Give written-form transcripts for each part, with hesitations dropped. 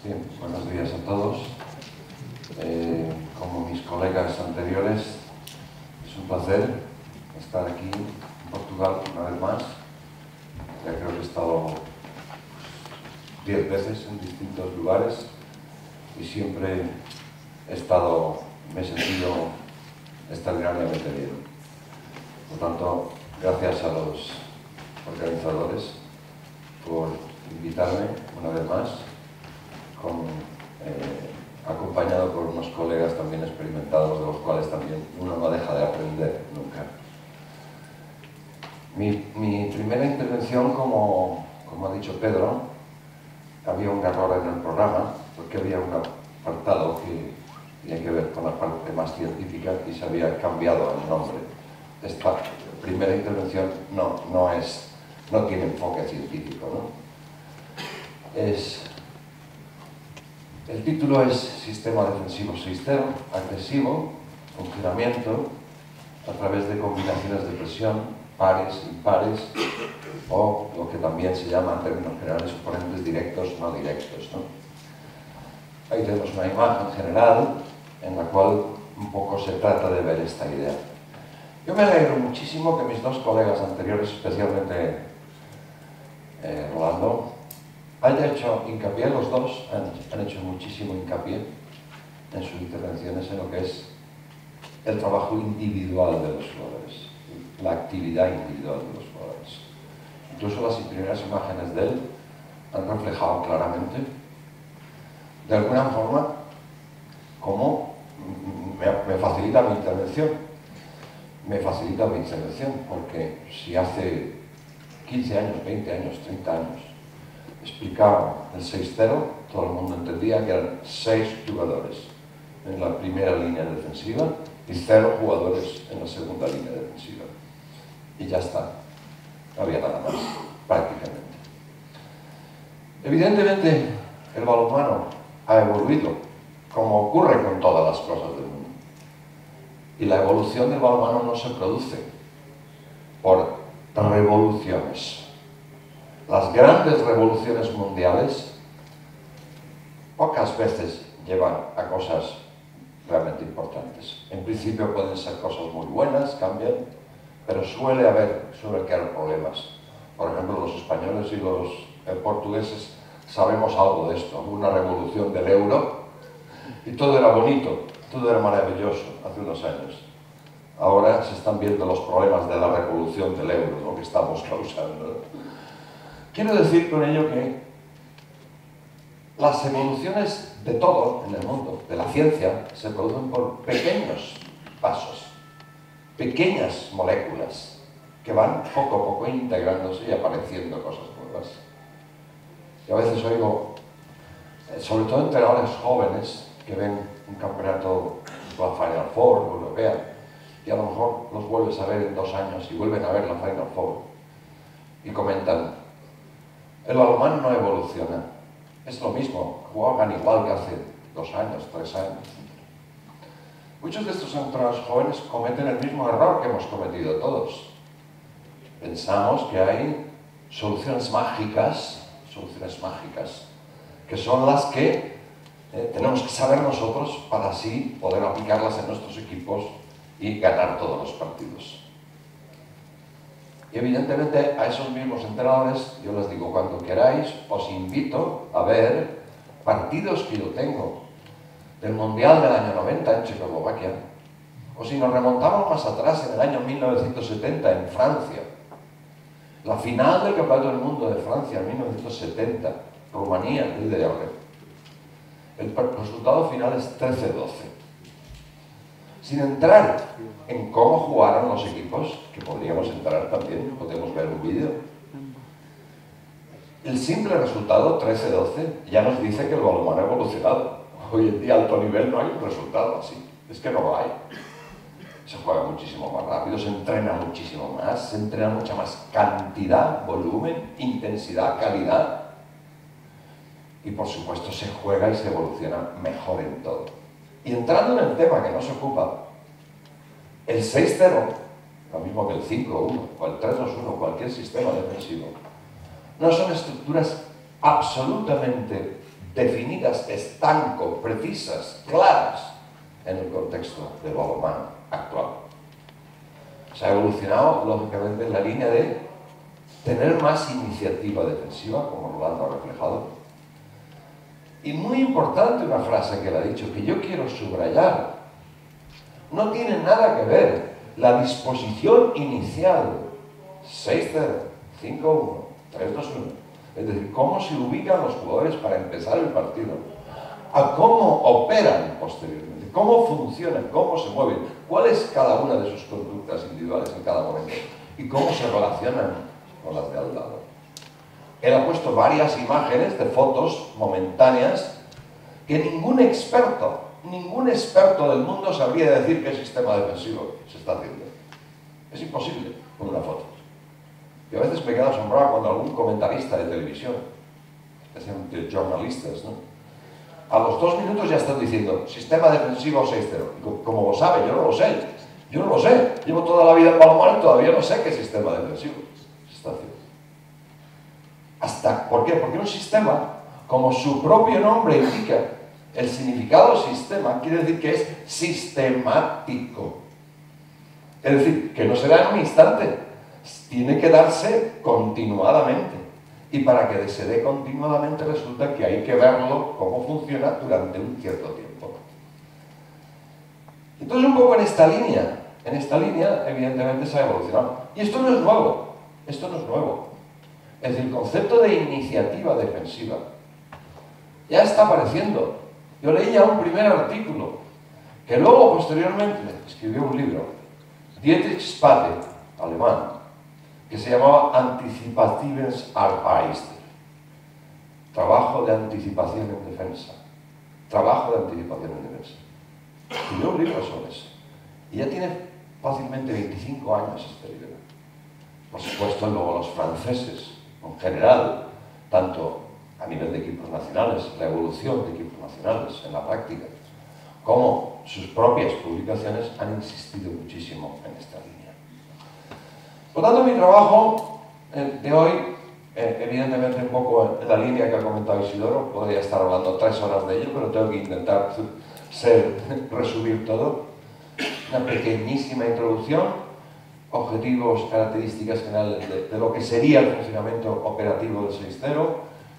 Sí, buenos días a todos. Como mis colegas anteriores, es un placer estar aquí en Portugal una vez más. Ya creo que he estado 10 veces en distintos lugares y siempre me he sentido extraordinariamente bien. Por tanto, gracias a los organizadores por invitarme una vez más, acompañado por unos colegas también experimentados, de los cuales también uno no deja de aprender nunca. Mi primera intervención, como ha dicho Pedro, había un error en el programa, porque había un apartado que tenía que ver con la parte más científica y se había cambiado el nombre. Esta primera intervención no tiene enfoque científico, ¿no? El título es Sistema Defensivo 6.0, agresivo, funcionamiento a través de combinaciones de presión, pares, impares, o lo que también se llama en términos generales oponentes directos, no directos, ¿no? Ahí tenemos una imagen general en la cual un poco se trata de ver esta idea. Yo me alegro muchísimo que mis dos colegas anteriores, especialmente Rolando, haya hecho hincapié, los dos han hecho muchísimo hincapié en sus intervenciones en lo que es el trabajo individual de los jugadores, la actividad individual de los jugadores. Incluso las primeras imágenes de él han reflejado claramente, de alguna forma, cómo me facilita mi intervención. Me facilita mi intervención, porque si hace 15 años, 20 años, 30 años, explicaba el 6-0, todo el mundo entendía que eran 6 jugadores en la primera línea defensiva y 0 jugadores en la segunda línea defensiva. Y ya está. No había nada más, prácticamente. Evidentemente, el balonmano ha evoluido, como ocurre con todas las cosas del mundo. Y la evolución del balonmano no se produce por revoluciones. Las grandes revoluciones mundiales pocas veces llevan a cosas realmente importantes. En principio pueden ser cosas muy buenas, cambian, pero suele quedar problemas. Por ejemplo, los españoles y los portugueses sabemos algo de esto. Hubo una revolución del euro y todo era bonito, todo era maravilloso hace unos años. Ahora se están viendo los problemas de la revolución del euro, lo que estamos causando. Quiero decir con ello que las evoluciones de todo en el mundo, de la ciencia, se producen por pequeños pasos, pequeñas moléculas que van poco a poco integrándose y apareciendo cosas nuevas. Y a veces oigo, sobre todo entrenadores jóvenes que ven un campeonato, la Final Four europea, y a lo mejor los vuelves a ver en 2 años y vuelven a ver la Final Four y comentan: el balonmano no evoluciona, es lo mismo, juegan igual que hace 2 años, 3 años. Muchos de estos entrenadores jóvenes cometen el mismo error que hemos cometido todos. Pensamos que hay soluciones mágicas, que son las que tenemos que saber nosotros para así poder aplicarlas en nuestros equipos y ganar todos los partidos. Y evidentemente a esos mismos entrenadores yo les digo: cuando queráis os invito a ver partidos que yo tengo del Mundial del año 90 en Checoslovaquia, o si nos remontamos más atrás, en el año 1970 en Francia, la final del Campeonato del Mundo de Francia en 1970, Rumanía, el resultado final es 13-12. Sin entrar en cómo jugaron los equipos, que podríamos entrar también, podemos ver un vídeo. El simple resultado, 13-12, ya nos dice que el balonmano ha evolucionado. Hoy en día, a alto nivel, no hay un resultado así. Es que no lo hay. Se juega muchísimo más rápido, se entrena muchísimo más, se entrena mucha más cantidad, volumen, intensidad, calidad. Y por supuesto se juega y se evoluciona mejor en todo. Y entrando en el tema que nos ocupa, el 6-0, lo mismo que el 5-1 o el 3-2-1, cualquier sistema defensivo, no son estructuras absolutamente definidas, estanco, precisas, claras en el contexto del balonmano actual. Se ha evolucionado, lógicamente, en la línea de tener más iniciativa defensiva, como Rolando ha reflejado. Y muy importante una frase que él ha dicho, que yo quiero subrayar. No tiene nada que ver la disposición inicial, 6-0, 5-1, 3-2-1, es decir, cómo se ubican los jugadores para empezar el partido, a cómo operan posteriormente, cómo funcionan, cómo se mueven, cuál es cada una de sus conductas individuales en cada momento y cómo se relacionan con las de al lado. Él ha puesto varias imágenes de fotos momentáneas que ningún experto del mundo sabría decir qué sistema defensivo se está haciendo. Es imposible con una foto. Yo a veces me quedo asombrado cuando algún comentarista de televisión, especialmente jornalistas, ¿no?, a los 2 minutos ya están diciendo sistema defensivo 6-0. ¿Cómo lo sabe? Yo no lo sé. Yo no lo sé. Llevo toda la vida en balonmano y todavía no sé qué sistema defensivo se está haciendo. ¿Por qué? Porque un sistema, como su propio nombre indica, el significado sistema quiere decir que es sistemático. Es decir, que no se da en un instante, tiene que darse continuadamente. Y para que se dé continuadamente resulta que hay que verlo cómo funciona durante un cierto tiempo. Entonces, un poco en esta línea, evidentemente se ha evolucionado. Y esto no es nuevo, Es decir, el concepto de iniciativa defensiva ya está apareciendo. Yo leí ya un primer artículo, que luego, posteriormente, escribió un libro, Dietrich Spate, alemán, que se llamaba Anticipatives Arbeit, trabajo de anticipación en defensa. Escribió un libro sobre eso. Y ya tiene fácilmente 25 años este libro. Por supuesto, luego los franceses, en general, tanto a nivel de equipos nacionales, la evolución de equipos nacionales en la práctica, como sus propias publicaciones han insistido muchísimo en esta línea. Por tanto, mi trabajo de hoy, evidentemente un poco en la línea que ha comentado Isidoro, podría estar hablando 3 horas de ello, pero tengo que intentar resumir todo. Una pequeñísima introducción, objetivos, características generales de lo que sería el funcionamiento operativo del 6-0,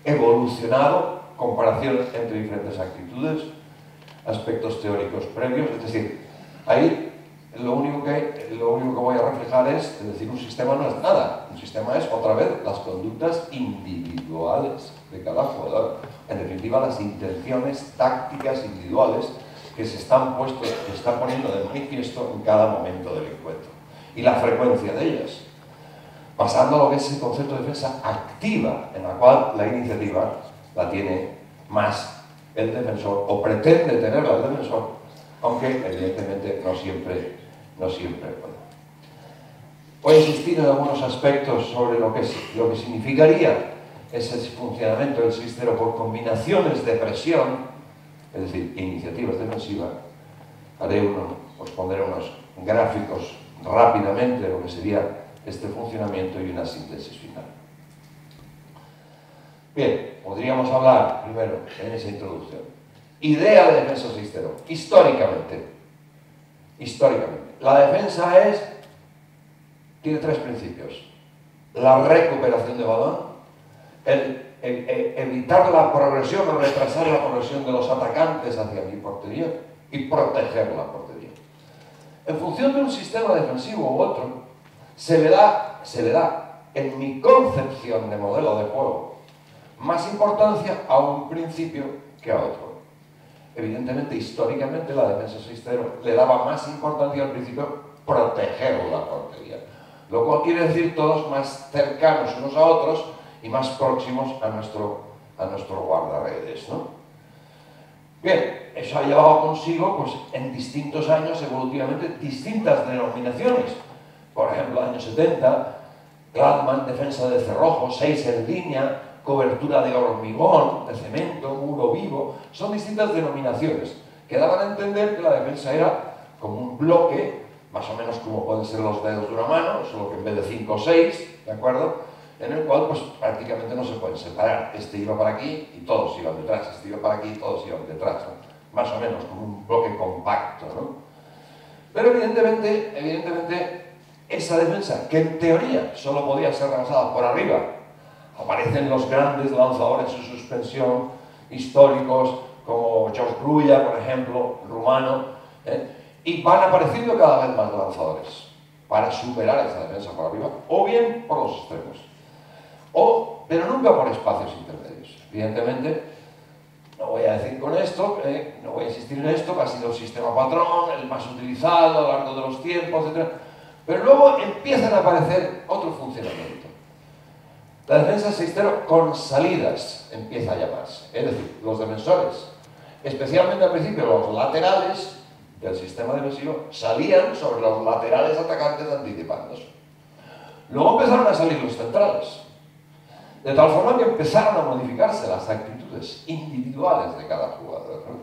evolucionado, comparación entre diferentes actitudes, aspectos teóricos previos, es decir, ahí lo único que voy a reflejar es decir, un sistema no es nada, un sistema es, otra vez, las conductas individuales de cada jugador, en definitiva, las intenciones tácticas individuales que se están poniendo de manifiesto en cada momento del encuentro, y la frecuencia de ellas, pasando a lo que es el concepto de defensa activa, en la cual la iniciativa la tiene más el defensor, o pretende tenerla el defensor, aunque evidentemente no siempre puede. Voy a insistir en algunos aspectos sobre lo que significaría ese funcionamiento del 6-0 por combinaciones de presión, es decir, iniciativas defensivas. Os pondré unos gráficos rápidamente de lo que sería este funcionamiento y una síntesis final. Bien, podríamos hablar primero en esa introducción. Idea de defensa 6-0. Históricamente, la defensa tiene 3 principios. La recuperación de balón, evitar la progresión o retrasar la progresión de los atacantes hacia mi portería y proteger la portería. En función de un sistema defensivo u otro, se le da, en mi concepción de modelo de juego, más importancia a un principio que a otro. Evidentemente, históricamente, la defensa 6-0 le daba más importancia al principio proteger la portería, lo cual quiere decir todos más cercanos unos a otros y más próximos a nuestro guardaredes, ¿no? Bien, eso ha llevado consigo, pues, en distintos años, evolutivamente, distintas denominaciones. Por ejemplo, años 70, Gladman, defensa de cerrojo, 6 en línea, cobertura de hormigón, de cemento, muro vivo. Son distintas denominaciones que daban a entender que la defensa era como un bloque, más o menos como pueden ser los dedos de una mano, solo que en vez de 5 o 6, ¿de acuerdo? en el cual pues prácticamente no se pueden separar. Este iba para aquí y todos iban detrás, este iba para aquí y todos iban detrás, ¿no? Más o menos como un bloque compacto, ¿no? Pero evidentemente, esa defensa, que en teoría solo podía ser lanzada por arriba, aparecen los grandes lanzadores en suspensión históricos, como George Grulla, por ejemplo, rumano, y van apareciendo cada vez más lanzadores para superar esa defensa por arriba, o bien por los extremos, pero nunca por espacios intermedios. Evidentemente, no voy a decir con esto, no voy a insistir en esto, que ha sido el sistema patrón, el más utilizado a lo largo de los tiempos, etc. Pero luego empiezan a aparecer otro funcionamiento. La defensa 6-0 con salidas empieza a llamarse, es decir, los defensores, especialmente al principio los laterales del sistema defensivo, salían sobre los laterales atacantes anticipándose. Luego empezaron a salir los centrales, de tal forma que empezaron a modificarse las actitudes individuales de cada jugador, ¿no?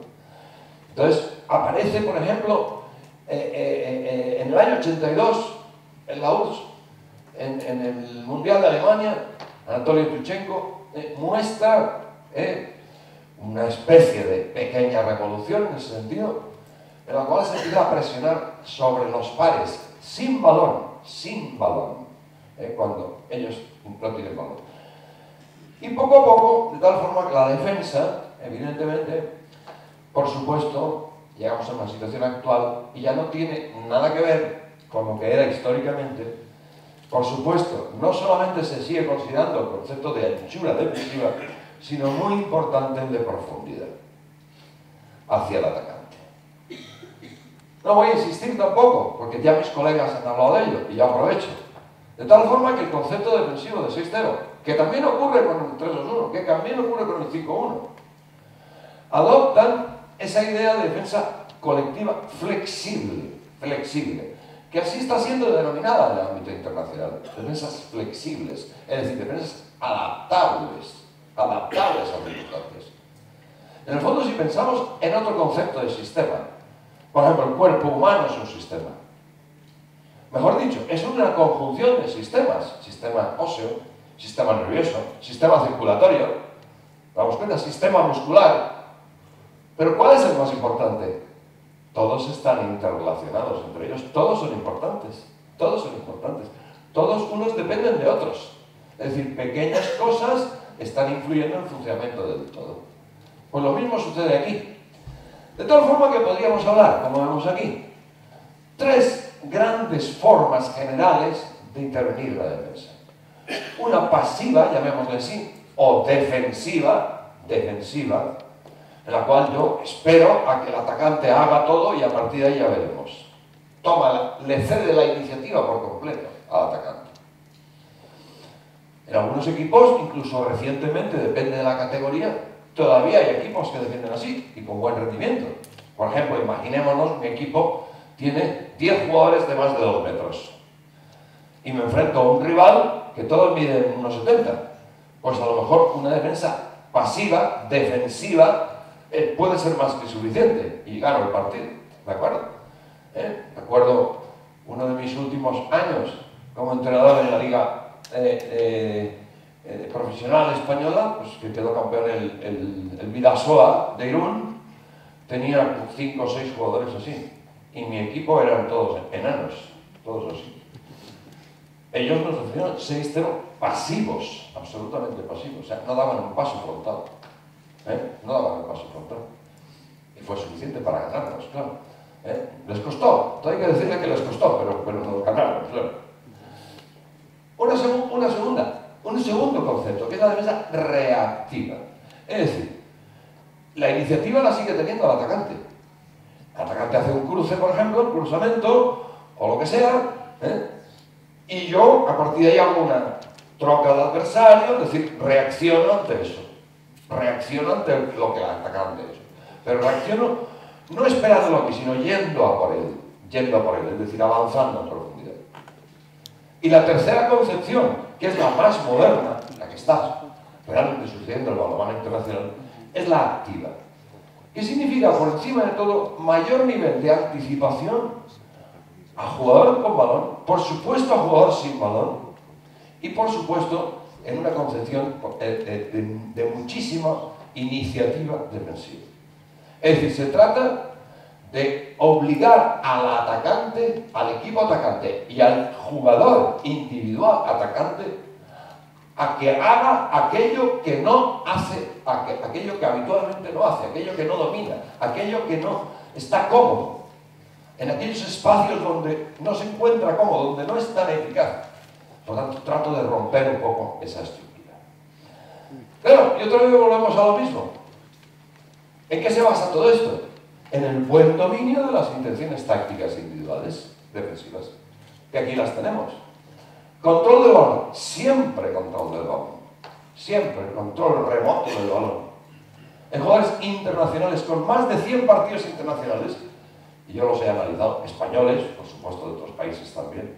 Entonces, aparece, por ejemplo, en el año 82, en la URSS, en el Mundial de Alemania, Anatoly Tuchenko muestra una especie de pequeña revolución en ese sentido, en la cual se empieza a presionar sobre los pares sin balón, cuando ellos no tienen balón. Y poco a poco, de tal forma que la defensa, evidentemente, por supuesto, llegamos a una situación actual y ya no tiene nada que ver con lo que era históricamente. Por supuesto, no solamente se sigue considerando el concepto de anchura defensiva, sino muy importante el de profundidad hacia el atacante. No voy a insistir tampoco, porque ya mis colegas han hablado de ello, y yo aprovecho. De tal forma que el concepto defensivo de 6-0, que también ocurre con el 3-2-1, que también ocurre con el 5-1, adoptan esa idea de defensa colectiva flexible, que así está siendo denominada en el ámbito internacional. Defensas flexibles, es decir, defensas adaptables a circunstancias. En el fondo, si pensamos en otro concepto de sistema, por ejemplo, el cuerpo humano es un sistema. Mejor dicho, es una conjunción de sistemas. Sistema óseo, sistema nervioso, sistema circulatorio, damos cuenta, sistema muscular. Pero ¿cuál es el más importante? Todos están interrelacionados entre ellos, todos son importantes, todos unos dependen de otros. Es decir, pequeñas cosas están influyendo en el funcionamiento del todo. Pues lo mismo sucede aquí. De tal forma que podríamos hablar, como vemos aquí, tres grandes formas generales de intervenir la defensa. Una pasiva, llamémosle así, o defensiva, en la cual yo espero a que el atacante haga todo y a partir de ahí ya veremos. Le cede la iniciativa por completo al atacante. En algunos equipos, incluso recientemente, depende de la categoría, todavía hay equipos que defienden así y con buen rendimiento. Por ejemplo, imaginémonos mi equipo tiene 10 jugadores de más de 2 metros y me enfrento a un rival que todos miden unos 70. Pues a lo mejor una defensa pasiva, defensiva, puede ser más que suficiente y gano el partido, ¿de acuerdo? Recuerdo uno de mis últimos años como entrenador en la liga profesional española, pues que quedó campeón el Bidasoa de Irún. Tenía 5 o 6 jugadores así y mi equipo eran todos enanos, todos así. Ellos nos defendieron 6-0 pasivos, absolutamente pasivos, o sea, no daban un paso frontal. No daban un paso frontal. Y fue suficiente para ganarnos, claro. Les costó, todo hay que decirle que les costó, pero nos ganaron, claro. Un segundo concepto, que es la defensa reactiva. Es decir, la iniciativa la sigue teniendo el atacante. El atacante hace un cruce, por ejemplo, un cruzamiento, o lo que sea, y yo, a partir de ahí, hago una troca al adversario, es decir, reacciono ante eso. Reacciono ante lo que el atacante ha hecho. Pero reacciono no esperándolo aquí, sino yendo a por él, es decir, avanzando en profundidad. Y la tercera concepción, que es la más moderna, la que está realmente sucediendo en el balonmano internacional, es la activa. ¿Qué significa? Por encima de todo, mayor nivel de anticipación a jugador con balón, por supuesto a jugador sin balón, y por supuesto en una concepción de muchísima iniciativa defensiva. Es decir, se trata de obligar al atacante, al equipo atacante y al jugador individual atacante a que haga aquello que no hace, aquello que habitualmente no hace, aquello que no domina, aquello que no está cómodo, en aquellos espacios donde no se encuentra cómodo, donde no es tan eficaz. Por lo tanto, trato de romper un poco esa estructura. Claro, y otra vez volvemos a lo mismo. ¿En qué se basa todo esto? En el buen dominio de las intenciones tácticas individuales defensivas, que aquí las tenemos. Control del balón, siempre control del balón, siempre control remoto del balón. En jugadores internacionales con más de 100 partidos internacionales, y yo los he analizado, españoles, por supuesto de otros países también,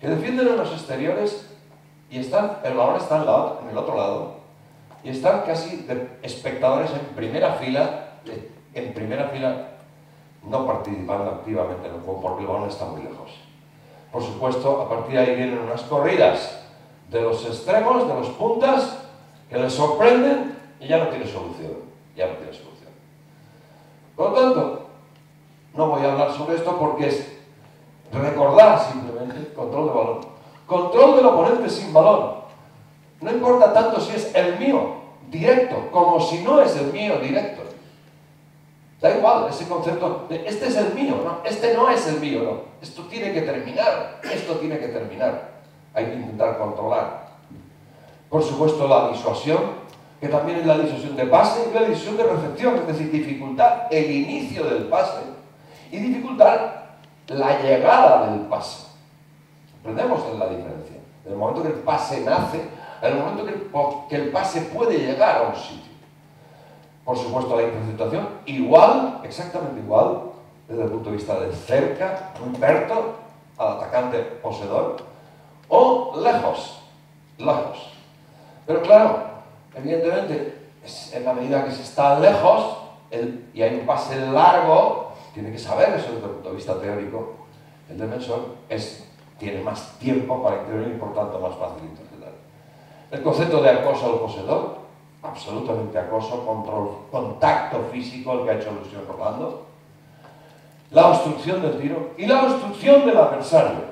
que defienden en los exteriores y están, el balón está en el otro lado, y están casi de espectadores en primera fila, no participando activamente en el juego porque el balón está muy lejos. Por supuesto, a partir de ahí vienen unas corridas de los extremos, de los puntas, que les sorprenden y ya no tiene solución. Ya no tiene solución. Por lo tanto, no voy a hablar sobre esto porque es recordar simplemente control de balón. Control del oponente sin balón. No importa tanto si es el mío directo como si no es el mío directo. Da igual ese concepto de este es el mío, no, este no es el mío, no. Esto tiene que terminar, esto tiene que terminar. Hay que intentar controlar. Por supuesto, la disuasión, que también es la disuasión de pase y la disuasión de recepción, es decir, dificultar el inicio del pase y dificultar la llegada del pase. Aprendemos en la diferencia. En el momento que el pase nace, en el momento que el pase puede llegar a un sitio. Por supuesto, la interceptación, igual, exactamente igual, desde el punto de vista de cerca, muy perto al atacante poseedor, o lejos, lejos. Pero claro, evidentemente, en la medida que se está lejos y hay un pase largo, tiene que saber eso desde el punto de vista teórico, el defensor tiene más tiempo para intervenir y por tanto más fácil interpretar. El concepto de acoso al poseedor, absolutamente acoso, control, contacto físico al que ha hecho alusión Rolando, la obstrucción del tiro y la obstrucción del adversario.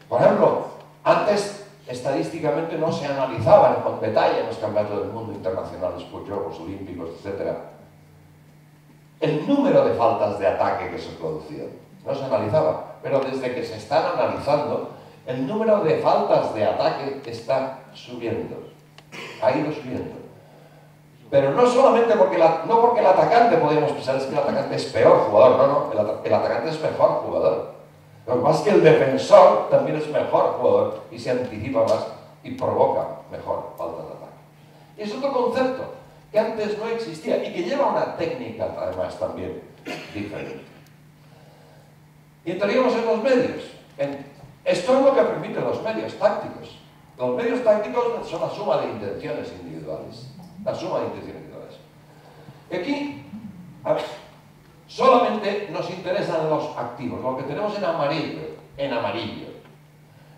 Por ejemplo, antes estadísticamente no se analizaban con detalle en los campeonatos del mundo internacionales, pues Juegos Olímpicos, etc. el número de faltas de ataque que se producían. No se analizaba, pero desde que se están analizando, el número de faltas de ataque está subiendo, ha ido subiendo. Pero no solamente porque el atacante, podríamos pensar, es que el atacante es peor jugador, no, el atacante es mejor jugador. Lo que pasa es que el defensor también es mejor jugador y se anticipa más y provoca mejor falta de ataque. Y es otro concepto que antes no existía y que lleva una técnica además también diferente. Y entraríamos en los medios. Esto es lo que permiten los medios tácticos. Los medios tácticos son la suma de intenciones individuales. La suma de intenciones individuales. Y aquí, a ver, solamente nos interesan los activos. Lo que tenemos en amarillo,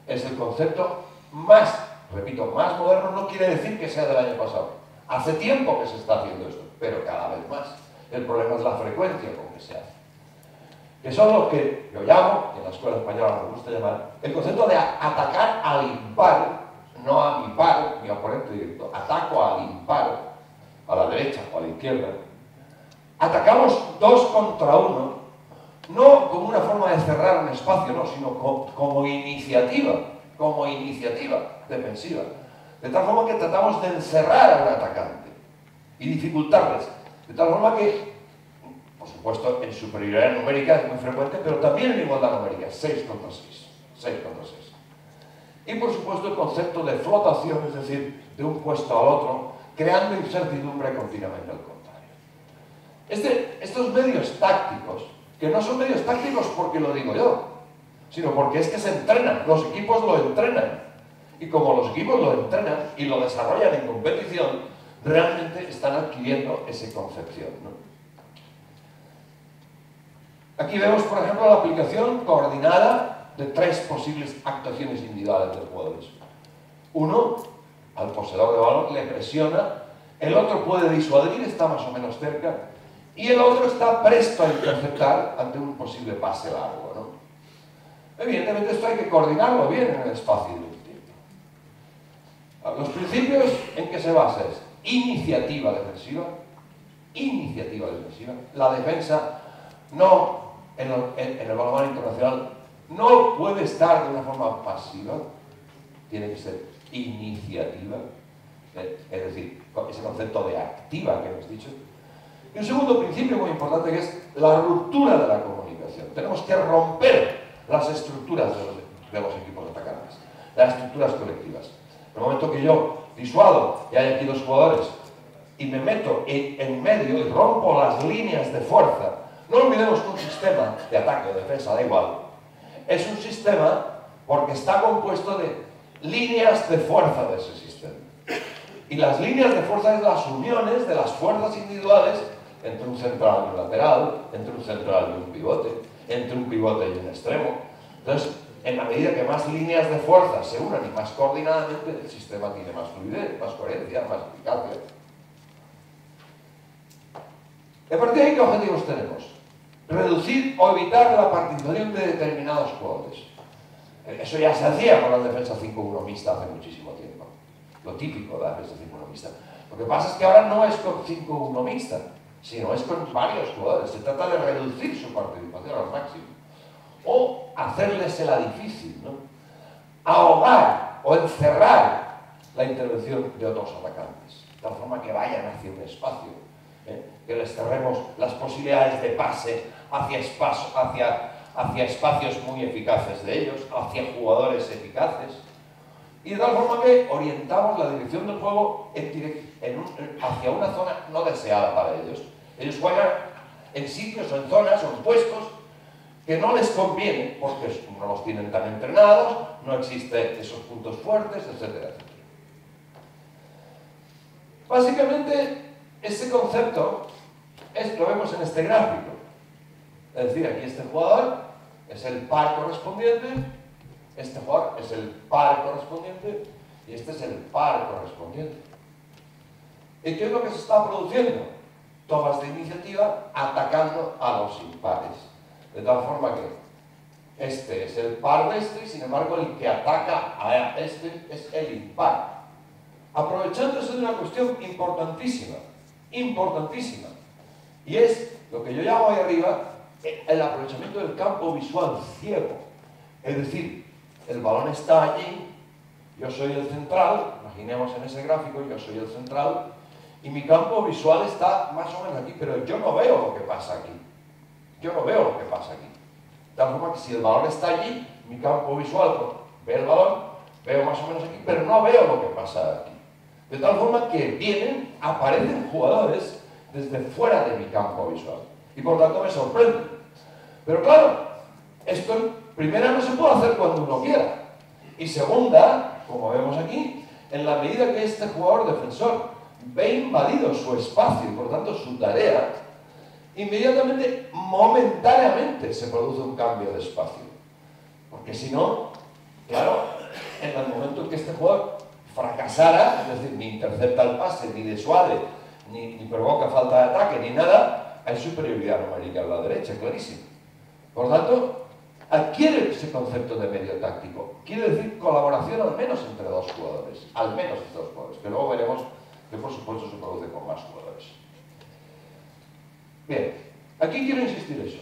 es el concepto más, repito, más moderno. No quiere decir que sea del año pasado. Hace tiempo que se está haciendo esto, pero cada vez más. El problema es la frecuencia con que se hace. Que son los que yo llamo, que en la escuela española me gusta llamar, el concepto de atacar al impar, no a mi par, mi oponente directo, ataco al impar, a la derecha o a la izquierda. Atacamos 2 contra 1, no como una forma de cerrar un espacio, no, sino como iniciativa defensiva. De tal forma que tratamos de encerrar a un atacante y dificultarles. De tal forma que, por supuesto, en superioridad numérica es muy frecuente, pero también en igualdad numérica, 6 contra 6. 6 contra 6. Y, por supuesto, el concepto de flotación, es decir, de un puesto al otro, creando incertidumbre continuamente al contrario. Estos medios tácticos, que no son medios tácticos porque lo digo yo, sino porque es que se entrenan, los equipos lo entrenan. Y como los equipos lo entrenan y lo desarrollan en competición, realmente están adquiriendo esa concepción, ¿no? Aquí vemos, por ejemplo, la aplicación coordinada de 3 posibles actuaciones individuales de los jugadores. Uno, al poseedor de balón, le presiona, el otro puede disuadir, está más o menos cerca, y el otro está presto a interceptar ante un posible pase largo, ¿no? Evidentemente esto hay que coordinarlo bien en el espacio y en el tiempo. Los principios en que se basa es iniciativa defensiva, la defensa no, en el balonmano internacional, no puede estar de una forma pasiva, tiene que ser iniciativa, es decir, ese concepto de activa que hemos dicho. Y un segundo principio muy importante que es la ruptura de la comunicación. Tenemos que romper las estructuras de los equipos atacantes, las estructuras colectivas. En el momento que yo disuado y hay aquí dos jugadores y me meto en medio y rompo las líneas de fuerza, no olvidemos que un sistema de ataque o defensa, da igual, es un sistema porque está compuesto de líneas de fuerza de ese sistema. Y las líneas de fuerza es las uniones de las fuerzas individuales entre un central y un lateral, entre un central y un pivote, entre un pivote y un extremo. Entonces, en la medida que más líneas de fuerza se unan y más coordinadamente, el sistema tiene más fluidez, más coherencia, más eficacia. A partir de ahí, ¿qué objetivos tenemos? Reducir o evitar la participación de determinados jugadores. Eso ya se hacía con la defensa 5-1 mixta hace muchísimo tiempo. Lo típico de la defensa 5-1 mixta. Lo que pasa es que ahora no es con 5-1 mixta, sino es con varios jugadores. Se trata de reducir su participación al máximo. O hacerlesela difícil, ¿no? Ahogar o encerrar la intervención de otros atacantes, de tal forma que vayan hacia un espacio, que les cerremos las posibilidades de pase hacia espacios muy eficaces de ellos, hacia jugadores eficaces, y de tal forma que orientamos la dirección del juego hacia una zona no deseada para ellos. Ellos juegan en sitios o en zonas o en puestos que no les conviene porque no los tienen tan entrenados, no existen esos puntos fuertes, etcétera, etcétera. Básicamente, este concepto lo vemos en este gráfico. Es decir, aquí este jugador es el par correspondiente, este jugador es el par correspondiente y este es el par correspondiente. ¿Y qué es lo que se está produciendo? Tomas de iniciativa atacando a los impares. De tal forma que este es el par de este y sin embargo el que ataca a este es el impar. Aprovechándose de una cuestión importantísima, y es lo que yo llamo ahí arriba el aprovechamiento del campo visual ciego. Es decir, el balón está allí, yo soy el central, imaginemos en ese gráfico, yo soy el central, y mi campo visual está más o menos aquí, pero yo no veo lo que pasa aquí. De tal forma que si el balón está allí, mi campo visual ve el balón, veo más o menos aquí, pero no veo lo que pasa aquí. De tal forma que aparecen jugadores desde fuera de mi campo visual. Y por tanto me sorprende. Pero claro, esto primero no se puede hacer cuando uno quiera. Y segunda, como vemos aquí, en la medida que este jugador defensor ve invadido su espacio y por tanto su tarea, inmediatamente, momentáneamente, se produce un cambio de espacio. Porque si no, claro, en el momento en que este jugador fracasara, es decir, ni intercepta el pase, ni disuade, ni provoca falta de ataque, ni nada, hay superioridad numérica a la derecha, clarísimo. Por tanto, adquiere ese concepto de medio táctico. Quiere decir colaboración al menos entre dos jugadores, que luego veremos que por supuesto se produce con más jugadores. Bien, aquí quiero insistir eso.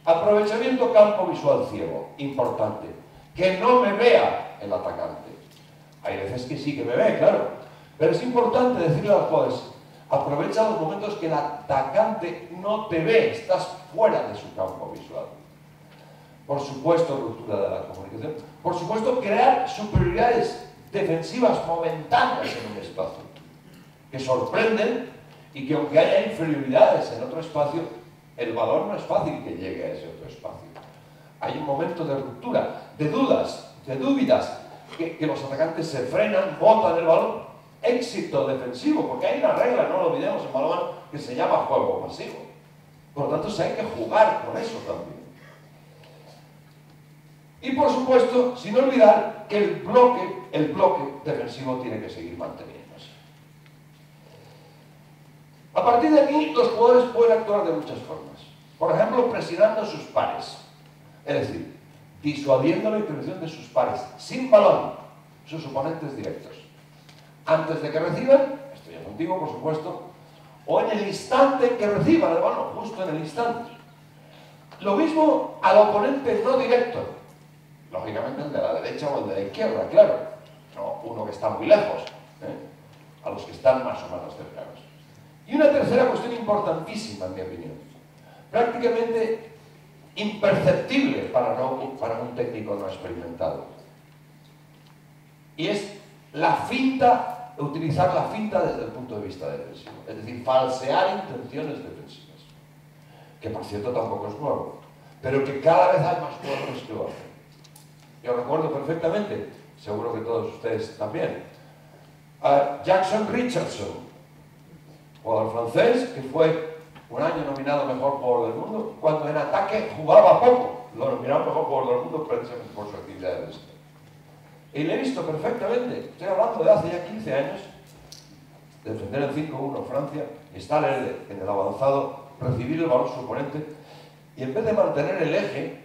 Aprovechamiento campo visual ciego, importante. Que no me vea el atacante. Hay veces que sí que me ve, claro. Pero es importante decirle a los jugadores, aprovecha los momentos que el atacante no te ve, estás fuera de su campo visual. Por supuesto, ruptura de la comunicación. Por supuesto, crear superioridades defensivas momentáneas en un espacio, que sorprenden y que aunque haya inferioridades en otro espacio, el valor no es fácil que llegue a ese otro espacio. Hay un momento de ruptura, de dudas, de dúvidas, que los atacantes se frenan, botan el balón. Éxito defensivo, porque hay una regla, no lo olvidemos en balonmano, que se llama juego pasivo. Por lo tanto, hay que jugar con eso también. Y por supuesto, sin olvidar significa que el bloque defensivo tiene que seguir manteniéndose. A partir de aquí, los jugadores pueden actuar de muchas formas. Por ejemplo, presionando a sus pares. Es decir, disuadiendo la intervención de sus pares, sin balón, sus oponentes directos. Antes de que reciban, esto ya es antiguo, por supuesto, o en el instante en que reciban el balón, justo en el instante. Lo mismo al oponente no directo. Lógicamente el de la derecha o el de la izquierda, claro. No uno que está muy lejos, a los que están más o menos cercanos. Y una tercera cuestión importantísima, en mi opinión. Prácticamente imperceptible para un técnico no experimentado. Y es la finta, utilizar la finta desde el punto de vista defensivo. Es decir, falsear intenciones defensivas. Que por cierto tampoco es nuevo, pero que cada vez hay más jugadores que lo hacen. Yo recuerdo perfectamente, seguro que todos ustedes también, a Jackson Richardson, jugador francés que fue un año nominado mejor jugador del mundo, cuando en ataque jugaba poco. Lo nominaron mejor jugador del mundo precisamente por su actividad de esto. Y le he visto perfectamente, estoy hablando de hace ya 15 años, defender el 5-1 Francia, estar en el avanzado, recibir el balón su oponente y en vez de mantener el eje,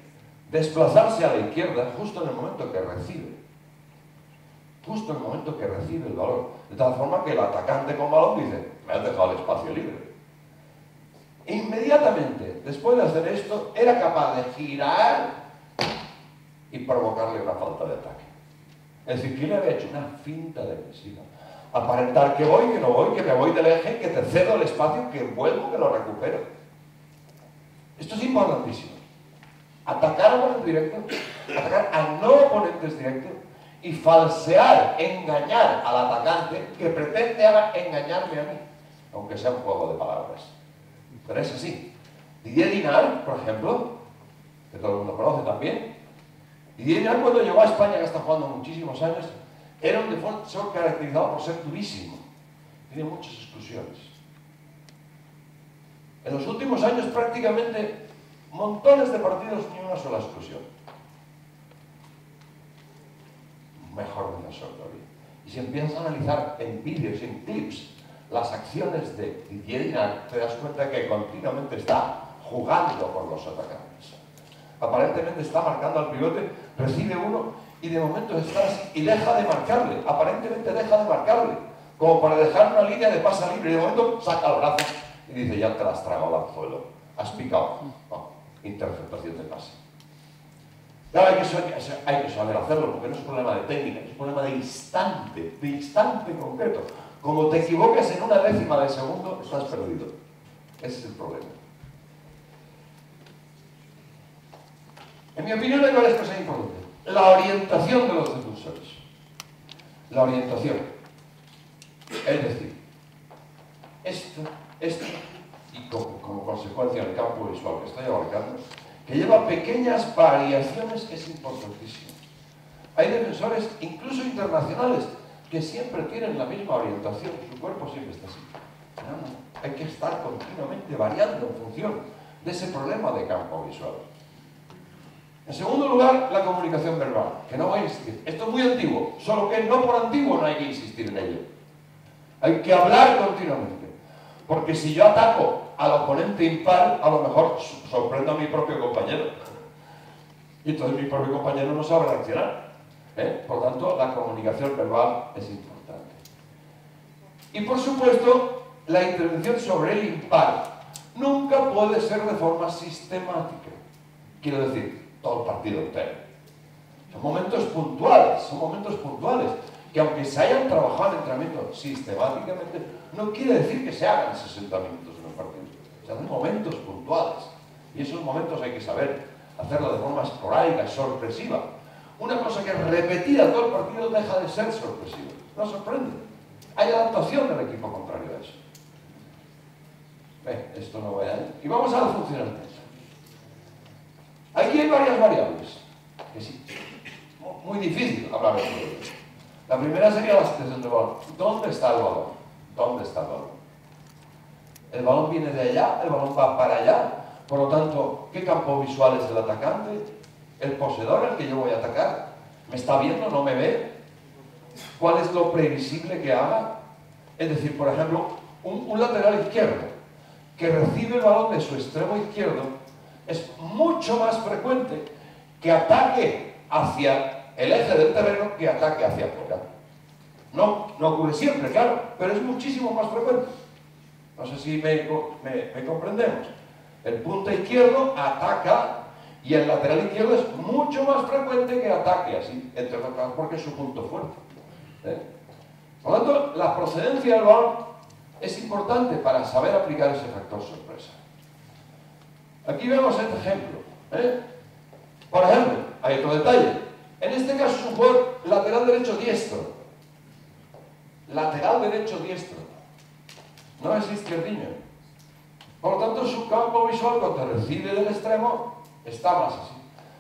desplazarse a la izquierda justo en el momento que recibe. Justo en el momento que recibe el balón. De tal forma que el atacante con balón dice, me has dejado el espacio libre. Inmediatamente, después de hacer esto, era capaz de girar y provocarle una falta de ataque. Es decir, que le había hecho una finta defensiva. Aparentar que voy, que no voy, que me voy del eje, que te cedo el espacio, que vuelvo, que lo recupero. Esto es importantísimo. Atacar a oponentes directos, atacar a no oponentes directos y falsear, engañar al atacante que pretende engañarme a mí, aunque sea un juego de palabras. Pero es así. Didier Dinard, por ejemplo, que todo el mundo conoce también, Didier Dinard cuando llegó a España, que está jugando muchísimos años, era un defensor caracterizado por ser durísimo. Tiene muchas exclusiones. En los últimos años prácticamente montones de partidos ni una sola exclusión. Mejor defensor todavía. Y si empiezas a analizar en vídeos, en clips, las acciones de Didier Dinard, te das cuenta que continuamente está jugando con los atacantes. Aparentemente está marcando al pivote, recibe uno y de momento está así y deja de marcarle. Aparentemente deja de marcarle, como para dejar una línea de pase libre y de momento saca el brazo y dice, ya te la has tragado al anzuelo, has picado. No, interceptación de pase. Claro, hay que saber hacerlo porque no es un problema de técnica, es un problema de instante concreto. Como te equivoques en una décima de segundo, estás perdido. Ese es el problema. En mi opinión hay varias cosas importantes. La orientación de los defensores. La orientación. Es decir, esto y como consecuencia del campo visual que estoy abarcando, que lleva pequeñas variaciones, es importantísimo. Hay defensores, incluso internacionales, que siempre tienen la misma orientación, su cuerpo siempre está así. No, hay que estar continuamente variando en función de ese problema de campo visual. En segundo lugar, la comunicación verbal, que no voy a insistir. Esto es muy antiguo, solo que no por antiguo no hay que insistir en ello. Hay que hablar continuamente, porque si yo ataco al oponente impar, a lo mejor sorprendo a mi propio compañero. Y entonces mi propio compañero no sabe reaccionar. Por tanto, la comunicación verbal es importante. Y por supuesto, la intervención sobre el impar nunca puede ser de forma sistemática. Quiero decir, todo el partido entero. Son momentos puntuales, que aunque se hayan trabajado en entrenamiento sistemáticamente, no quiere decir que se hagan 60 minutos en un partido. Se hacen momentos puntuales. Y esos momentos hay que saber hacerlo de forma esporádica, sorpresiva. Una cosa que repetida todo el partido deja de ser sorpresiva. No sorprende. Hay adaptación del equipo contrario a eso. Esto no va a ir. Y vamos a la funcionalidad. Aquí hay varias variables. Que sí, muy difícil hablar de todo. La primera sería la situación del balón. ¿Dónde está el balón? ¿Dónde está el balón? El balón viene de allá, el balón va para allá. Por lo tanto, ¿qué campo visual es el atacante? El poseedor, el que yo voy a atacar. ¿Me está viendo? ¿No me ve? ¿Cuál es lo previsible que haga? Es decir, por ejemplo, un lateral izquierdo que recibe el balón de su extremo izquierdo es mucho más frecuente que ataque hacia el eje del terreno que ataque hacia afuera. No ocurre siempre, claro, pero es muchísimo más frecuente. No sé si me comprendemos. El punta izquierdo ataca y el lateral izquierdo es mucho más frecuente que ataque así, entre otras cosas porque es su punto fuerte. Por lo tanto, la procedencia del balón es importante para saber aplicar ese factor sorpresa. Aquí vemos este ejemplo. Por ejemplo, hay otro detalle. En este caso es un jugador lateral derecho diestro. Lateral derecho diestro. No es izquierdiño. Por lo tanto, su campo visual cuando recibe del extremo está más así.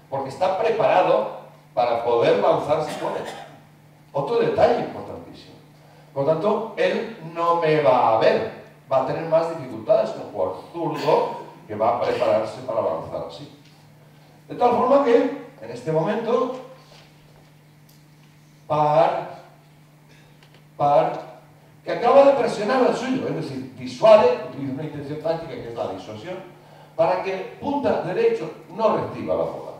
Porque está preparado para poder lanzar si puede. Otro detalle importantísimo. Por lo tanto, él no me va a ver. Va a tener más dificultades que un jugador zurdo que va a prepararse para lanzar así. De tal forma que, en este momento, que acaba de presionar al suyo, es decir, disuade, utiliza una intención táctica que es la disuasión, para que el punta derecho no reciba la bola.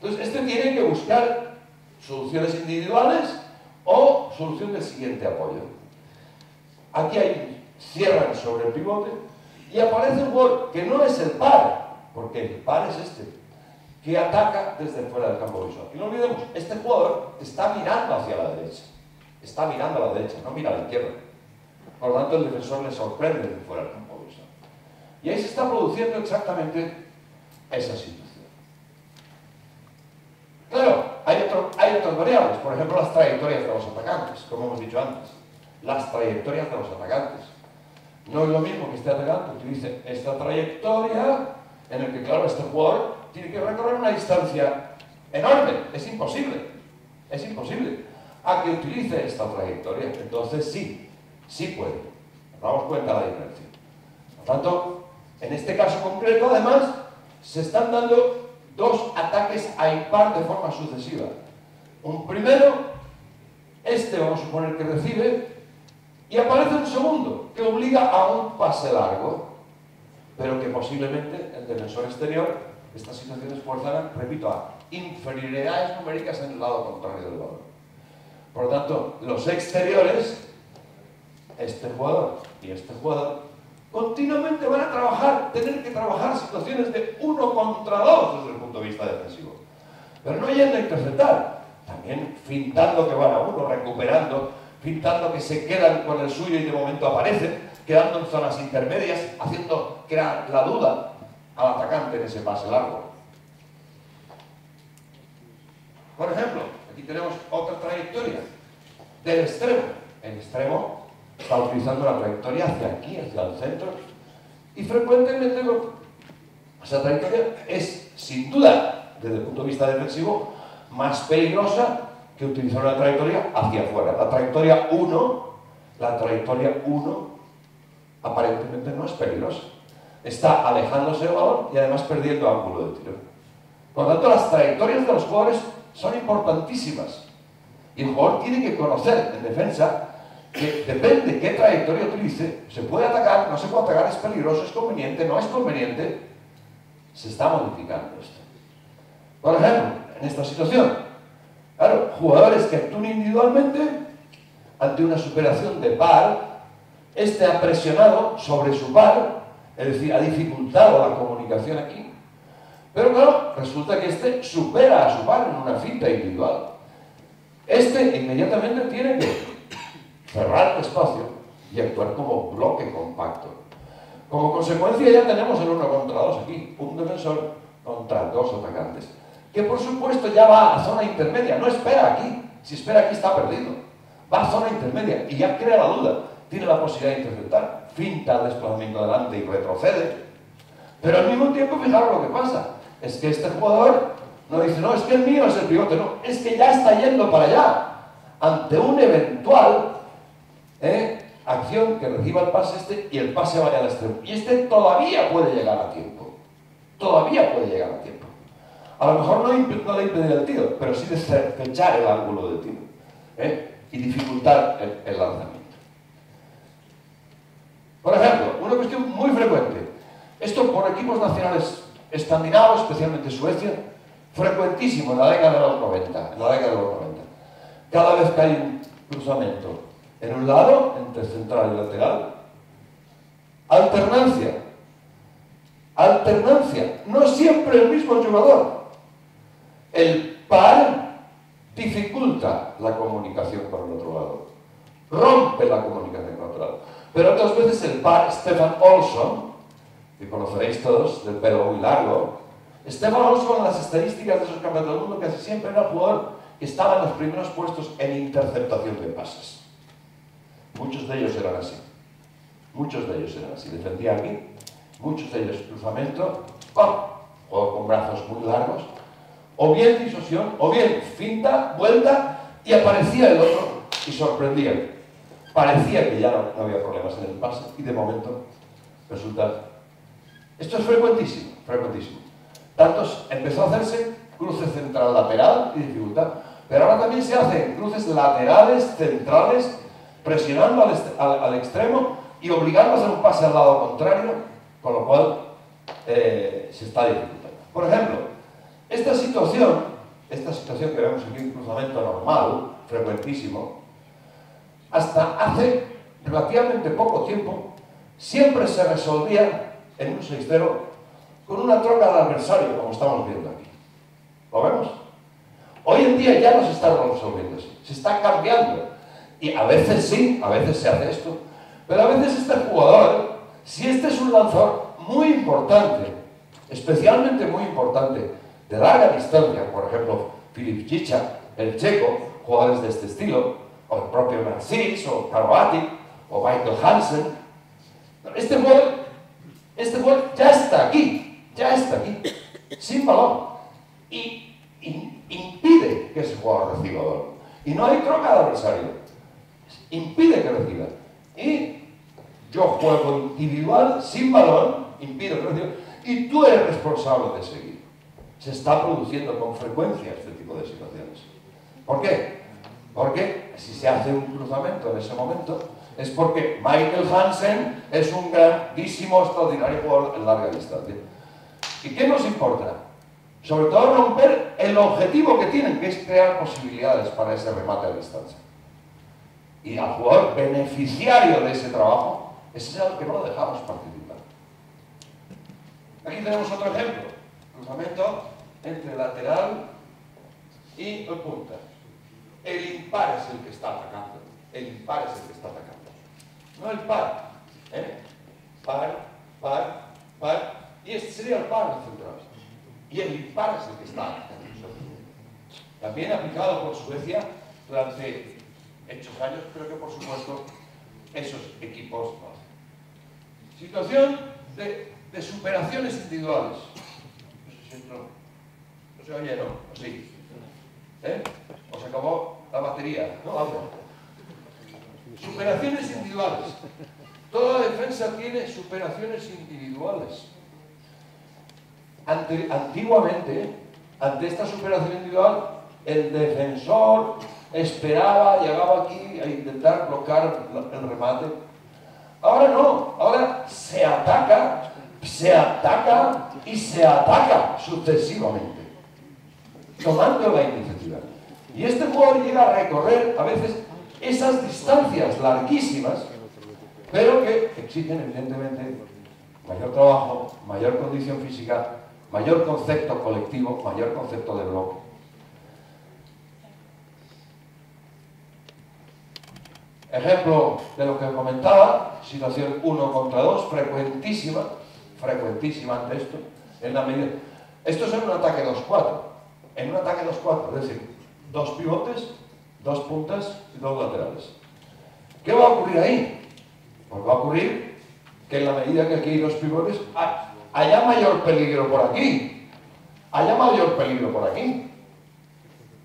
Entonces, este tiene que buscar soluciones individuales o solución del siguiente apoyo. Aquí cierran sobre el pivote y aparece un gol que no es el par, porque el par es este, que ataca desde fuera del campo visual. Y no olvidemos, este jugador está mirando hacia la derecha. Está mirando a la derecha, no mira a la izquierda. Por lo tanto, el defensor le sorprende desde fuera del campo visual. Y ahí se está produciendo exactamente esa situación. Claro, hay otras variables, por ejemplo, las trayectorias de los atacantes, como hemos dicho antes. Las trayectorias de los atacantes. No es lo mismo que este atacante utilice esta trayectoria, en el que, claro, este jugador tiene que recorrer una distancia enorme. Es imposible. Es imposible. A que utilice esta trayectoria. Entonces sí puede. Nos damos cuenta de la diferencia. Por tanto, en este caso concreto, además, se están dando dos ataques a impar de forma sucesiva. Un primero, este vamos a suponer que recibe, y aparece un segundo, que obliga a un pase largo, pero que posiblemente el defensor exterior, estas situaciones forzarán, repito, a inferioridades numéricas en el lado contrario del balón. Por lo tanto, los exteriores, este jugador y este jugador, continuamente van a tener que trabajar situaciones de 1 contra 2 desde el punto de vista defensivo. Pero no yendo a interceptar, también fintando que van a uno, recuperando, fintando que se quedan con el suyo y de momento aparecen, quedando en zonas intermedias, haciendo crear la duda al atacante en ese pase largo. Por ejemplo, aquí tenemos otra trayectoria del extremo. El extremo está utilizando la trayectoria hacia aquí, hacia el centro, y frecuentemente esa trayectoria es, sin duda, desde el punto de vista defensivo, más peligrosa que utilizar una trayectoria hacia afuera. La trayectoria 1 aparentemente no es peligrosa. Está alejándose del balón y además perdiendo ángulo de tiro. Por lo tanto, las trayectorias de los jugadores son importantísimas. Y el jugador tiene que conocer en defensa que depende de qué trayectoria utilice, se puede atacar, no se puede atacar, es peligroso, es conveniente, no es conveniente. Se está modificando esto. Por ejemplo, en esta situación, claro, jugadores que actúan individualmente ante una superación de par, este ha presionado sobre su par, es decir, ha dificultado la comunicación aquí. Pero claro, resulta que este supera a su par en una finta individual. Este inmediatamente tiene que cerrar el espacio y actuar como bloque compacto. Como consecuencia ya tenemos el 1 contra 2 aquí, un defensor contra 2 atacantes, que por supuesto ya va a zona intermedia, no espera aquí, si espera aquí está perdido, va a zona intermedia y ya crea la duda, tiene la posibilidad de interceptar, finta el desplazamiento adelante y retrocede, pero al mismo tiempo fijaros lo que pasa, es que este jugador no dice, no, es que el mío es el pivote, no, es que ya está yendo para allá, ante un eventual acción que reciba el pase este y el pase vaya al extremo. Y este todavía puede llegar a tiempo. Todavía puede llegar a tiempo. A lo mejor no de impedir el tiro, pero sí de fechar el ángulo del tiro, y dificultar el lanzamiento. Por ejemplo, una cuestión muy frecuente, esto por equipos nacionales escandinavos, especialmente Suecia, frecuentísimo en la década de los 90, Cada vez que hay un cruzamiento en un lado, entre central y lateral, alternancia. Alternancia. No siempre el mismo jugador. El par dificulta la comunicación con el otro lado. Rompe la comunicación con el otro lado. Pero otras veces el par Stefan Olsson, que conoceréis todos, del pelo muy largo, Stefan Olsson en las estadísticas de esos campeonatos del mundo casi siempre era el jugador que estaba en los primeros puestos en interceptación de pases. Muchos de ellos eran así. Defendía aquí. Muchos de ellos cruzamiento, juego con brazos muy largos, o bien disosión, o bien finta, vuelta, y aparecía el otro y sorprendía. Parecía que ya no había problemas en el pase, y de momento resulta... Esto es frecuentísimo. Tantos empezó a hacerse cruce central-lateral y dificultad, pero ahora también se hacen cruces laterales, centrales, presionando al extremo y obligando a hacer un pase al lado contrario, con lo cual se está dificultando. Por ejemplo, esta situación que vemos aquí, un cruzamiento normal, frecuentísimo, hasta hace relativamente poco tiempo, siempre se resolvía en un 6-0 con una troca de adversario, como estamos viendo aquí. ¿Lo vemos? Hoy en día ya no se está resolviendo así, se está cambiando. Y a veces sí, a veces se hace esto, pero a veces este jugador, si este es un lanzador muy importante, especialmente muy importante, de larga distancia, por ejemplo, Filip Chicha, el checo, jugadores de este estilo, o el propio Narcis, o Karabatic, o Michael Hansen, este gol ya está aquí, sin balón, y impide que ese jugador reciba balón. Y no hay troca de adversario. Impide que reciba. Y yo juego individual, sin balón, impido que reciba, y tú eres responsable de seguir. Se está produciendo con frecuencia este tipo de situaciones. ¿Por qué? Porque si se hace un cruzamiento en ese momento, es porque Michael Hansen es un grandísimo, extraordinario jugador en larga distancia. ¿Y qué nos importa? Sobre todo romper el objetivo que tienen, que es crear posibilidades para ese remate a distancia. Y al jugador beneficiario de ese trabajo, ese es el que no lo dejamos participar. Aquí tenemos otro ejemplo. Cruzamiento entre lateral y el punta. El impar es el que está atacando. No el par. Par. Y este sería el par central. Y el impar es el que está atacando. También aplicado por Suecia durante hechos años, pero que por supuesto esos equipos no hacen. Situación de superaciones individuales. No sé si entro. No se oye, ¿no? Sí. O se acabó la batería, ¿no? Ahora. Superaciones individuales. Toda defensa tiene superaciones individuales. Antiguamente, ante esta superación individual, el defensor esperaba, llegaba aquí a intentar bloquear el remate. Ahora no, ahora se ataca y se ataca sucesivamente, tomando la iniciativa. Y este jugador llega a recorrer a veces esas distancias larguísimas, pero que exigen evidentemente mayor trabajo, mayor condición física, mayor concepto colectivo, mayor concepto de bloque. Ejemplo de lo que comentaba, situación 1 contra 2, frecuentísima ante esto, en la medida... Esto es en un ataque 2-4, es decir, 2 pivotes, 2 puntas y 2 laterales. ¿Qué va a ocurrir ahí? Pues va a ocurrir que en la medida que aquí hay 2 pivotes, haya mayor peligro por aquí.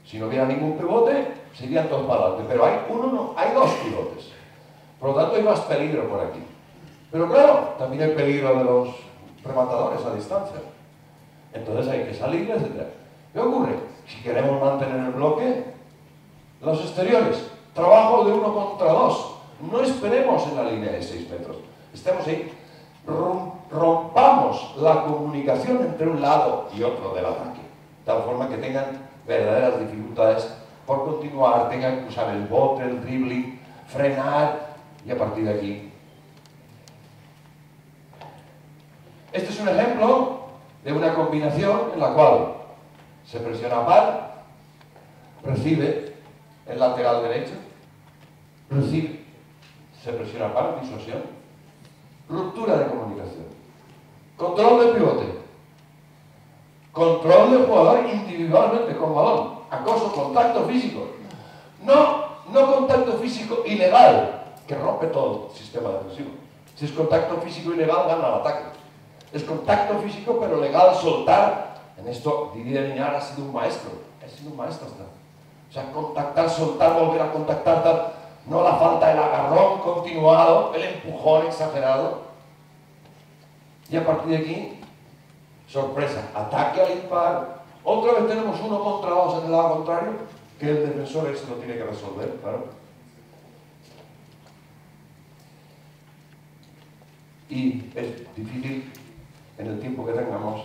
Si no hubiera ningún pivote, serían 2 para adelante, pero hay 2 pivotes. Por lo tanto, hay más peligro por aquí. Pero claro, también hay peligro de los rematadores a distancia. Entonces hay que salir, etc. ¿Qué ocurre? Si queremos mantener el bloque, los exteriores, trabajo de 1 contra 2. No esperemos en la línea de 6 metros. Estemos ahí. Rompamos la comunicación entre un lado y otro del ataque, de tal forma que tengan verdaderas dificultades por continuar, tengan que usar el bote, el dribbling, frenar, y a partir de aquí. Este es un ejemplo de una combinación en la cual se presiona par, recibe el lateral derecho, recibe, se presiona par, disuasión, ruptura de comunicación, control del pivote, control del jugador individualmente con balón, acoso, contacto físico, no contacto físico ilegal, que rompe todo el sistema defensivo. Si es contacto físico ilegal, gana el ataque. Es contacto físico pero legal, soltar. En esto Didier Linear ha sido un maestro hasta. O sea, contactar, soltar, volver a contactar, tal. No la falta del agarrón continuado, el empujón exagerado. Y a partir de aquí, sorpresa, ataque al impar. Otra vez tenemos 1 contra 2 en el lado contrario, que el defensor eso lo tiene que resolver, claro. Y es difícil, en el tiempo que tengamos,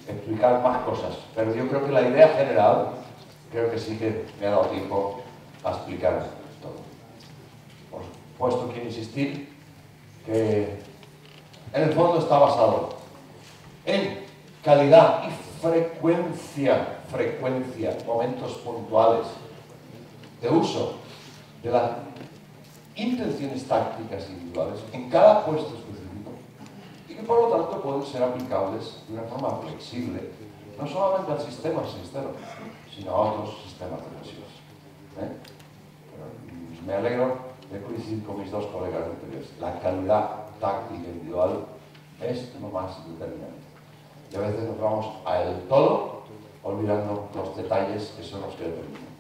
explicar más cosas. Pero yo creo que la idea general, creo que sí que me ha dado tiempo a explicar todo. Por supuesto, quiero insistir que en el fondo está basado en calidad y frecuencia, momentos puntuales de uso de las intenciones tácticas individuales en cada puesto específico y que por lo tanto pueden ser aplicables de una forma flexible, no solamente al sistema sistema, sino a otros sistemas defensivos. Me alegro de coincidir con mis 2 colegas anteriores. La calidad táctica individual es lo más determinante. Y a veces nos vamos a el todo, olvidando los detalles que son los que determinan.